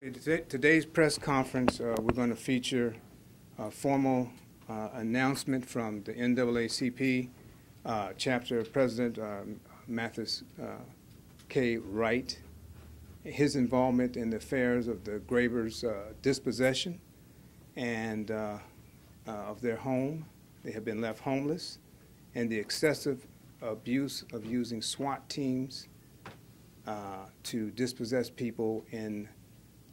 Today's press conference, we're going to feature a formal announcement from the NAACP chapter president, Mathis K. Wright, his involvement in the affairs of the Gravers' dispossession and of their home. They have been left homeless, and the excessive abuse of using SWAT teams to dispossess people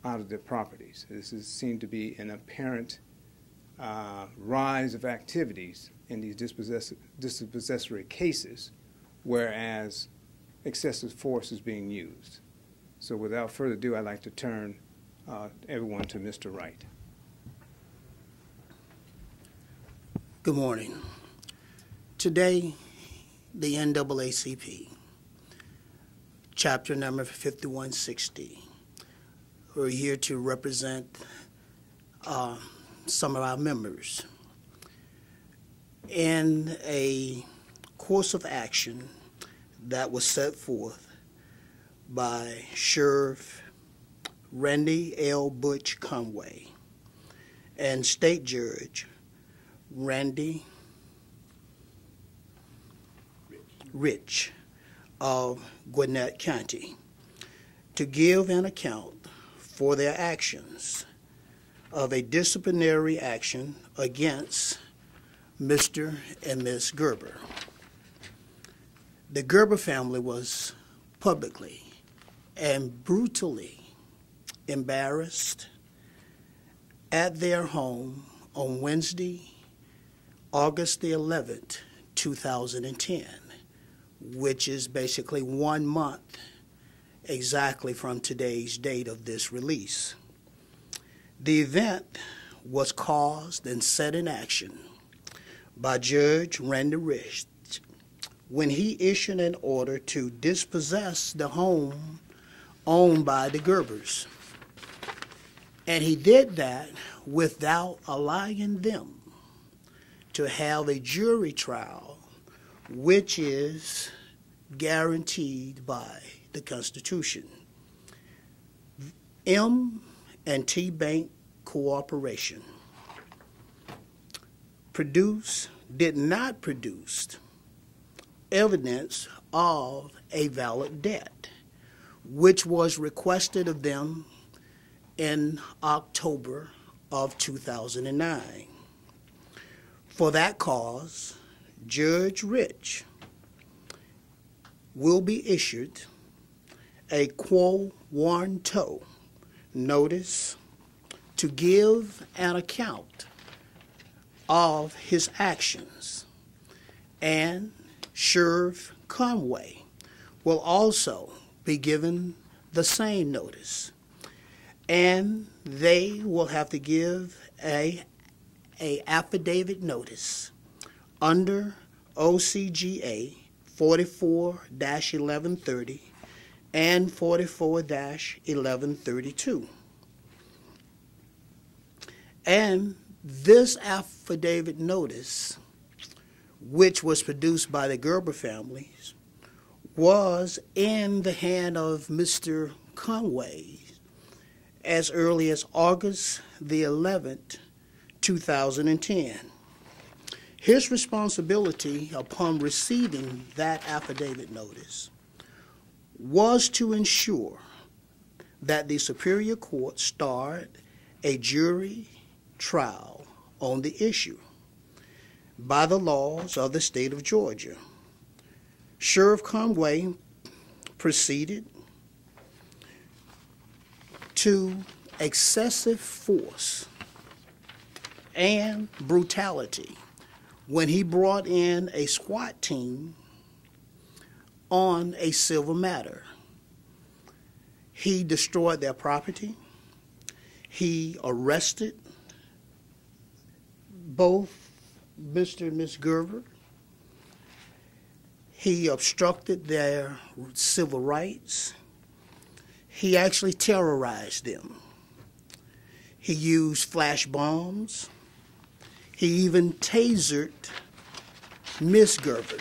out of their properties. This is seen to be an apparent rise of activities in these dispossessory cases, whereas excessive force is being used. So without further ado, I'd like to turn everyone to Mr. Wright. Good morning. Today, the NAACP, chapter number 5160, we're here to represent some of our members in a course of action that was set forth by Sheriff Randy L. Butch Conway and State Judge Randy Rich of Gwinnett County to give an account for their actions of a disciplinary action against Mr. and Ms. Gerber. The Gerber family was publicly and brutally embarrassed at their home on Wednesday, August the 11th, 2010, which is basically 1 month exactly from today's date of this release. The event was caused and set in action by Judge Randy Rich when he issued an order to dispossess the home owned by the Gerbers. And he did that without allowing them to have a jury trial, which is guaranteed by the Constitution. M&T Bank Corporation did not produce evidence of a valid debt, which was requested of them in October of 2009. For that cause, Judge Rich will be issued a Quo Warranto notice to give an account of his actions, and Sheriff Conway will also be given the same notice, and they will have to give a affidavit notice under OCGA 44-1130 and 44-1132. And this affidavit notice, which was produced by the Gerber families, was in the hand of Mr. Conway as early as August the 11th, 2010. His responsibility upon receiving that affidavit notice was to ensure that the Superior Court start a jury trial on the issue by the laws of the state of Georgia. Sheriff Conway proceeded to excessive force and brutality when he brought in a SWAT team on a civil matter. He destroyed their property. He arrested both Mr. and Ms. Gerber. He obstructed their civil rights. He actually terrorized them. He used flash bombs. He even tasered Ms. Gerber.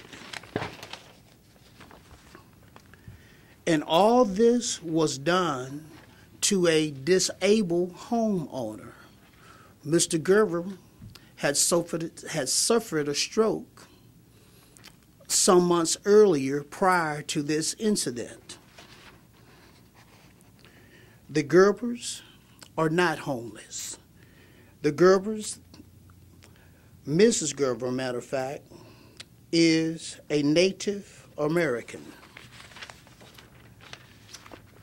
And all this was done to a disabled homeowner. Mr. Gerber had suffered a stroke some months earlier prior to this incident. The Gerbers are not homeless. The Gerbers, Mrs. Gerber, matter of fact, is a Native American.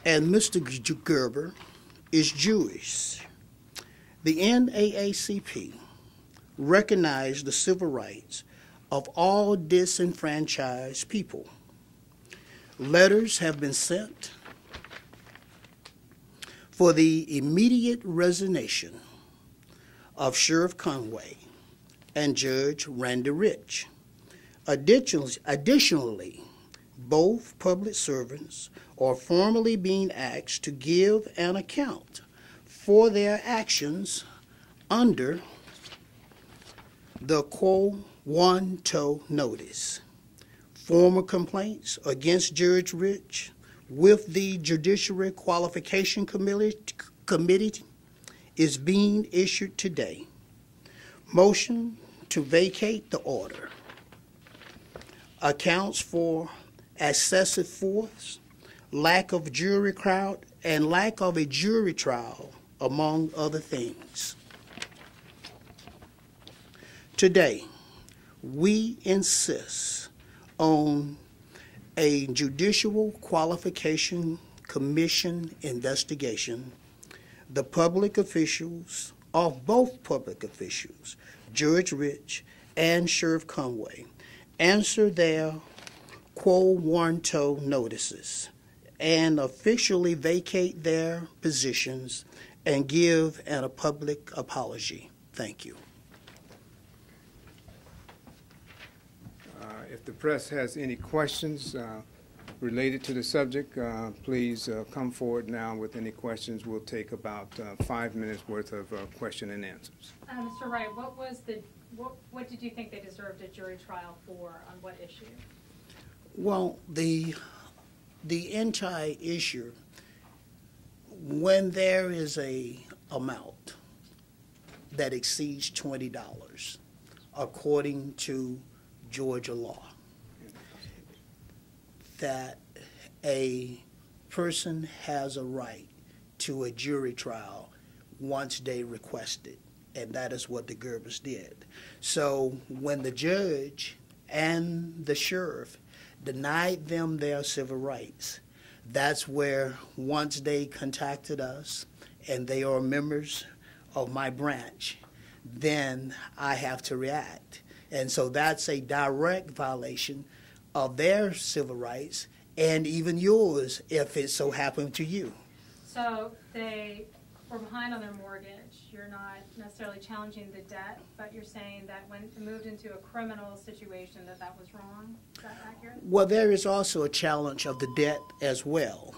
And Mr. Gerber is Jewish. The NAACP recognized the civil rights of all disenfranchised people. Letters have been sent for the immediate resignation of Sheriff Conway and Judge Randy Rich. Additionally, both public servants are formally being asked to give an account for their actions under the Quo Warranto notice. Formal complaints against Judge Rich with the Judiciary Qualification Committee is issued issued today. Motion to vacate the order accounts for excessive force, lack of jury crowd, and lack of a jury trial, among other things. Today, we insist on a Judicial Qualification Commission investigation. The public officials, of both public officials, Judge Rich and Sheriff Conway, answer their Quo Warranto notices and officially vacate their positions and give a public apology. Thank you. If the press has any questions related to the subject, please come forward now with any questions. We'll take about 5 minutes worth of question and answers. Mr. Wright, what did you think they deserved a jury trial for, on what issue? Well, the entire issue, when there is a amount that exceeds $20, according to Georgia law, that a person has a right to a jury trial once they request it, and that is what the Gerbers did. So when the judge and the sheriff denied them their civil rights, that's where, once they contacted us and they are members of my branch, then I have to react. And so that's a direct violation of their civil rights and even yours if it so happened to you. So they were behind on their mortgage. You're not necessarily challenging the debt, but you're saying that when it moved into a criminal situation that was wrong? Is that accurate? Well, there is also a challenge of the debt as well.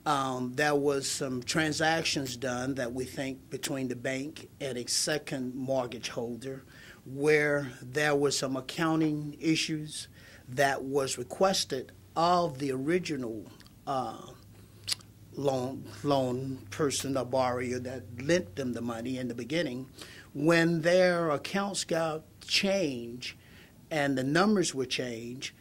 There was some transactions done that we think between the bank and a second mortgage holder where there were some accounting issues that was requested of the original loan person or borrower that lent them the money in the beginning. When their accounts got changed and the numbers were changed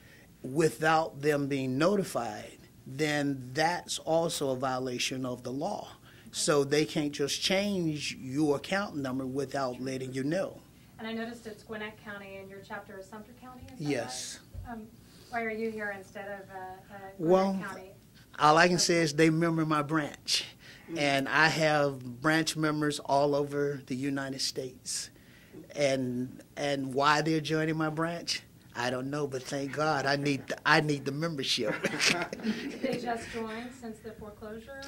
without them being notified, then that's also a violation of the law. So they can't just change your account number without letting you know. And I noticed it's Gwinnett County and your chapter is Sumter County, is that Yes. right? Why are you here instead of Gwinnett Well, County? all I can say is they member my branch. And I have branch members all over the United States. And why they're joining my branch, I don't know, but thank God I need the membership. Did they just join since the foreclosure,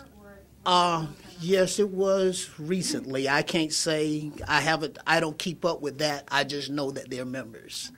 or? Yes, it was recently. I can't say I don't keep up with that. I just know that they're members.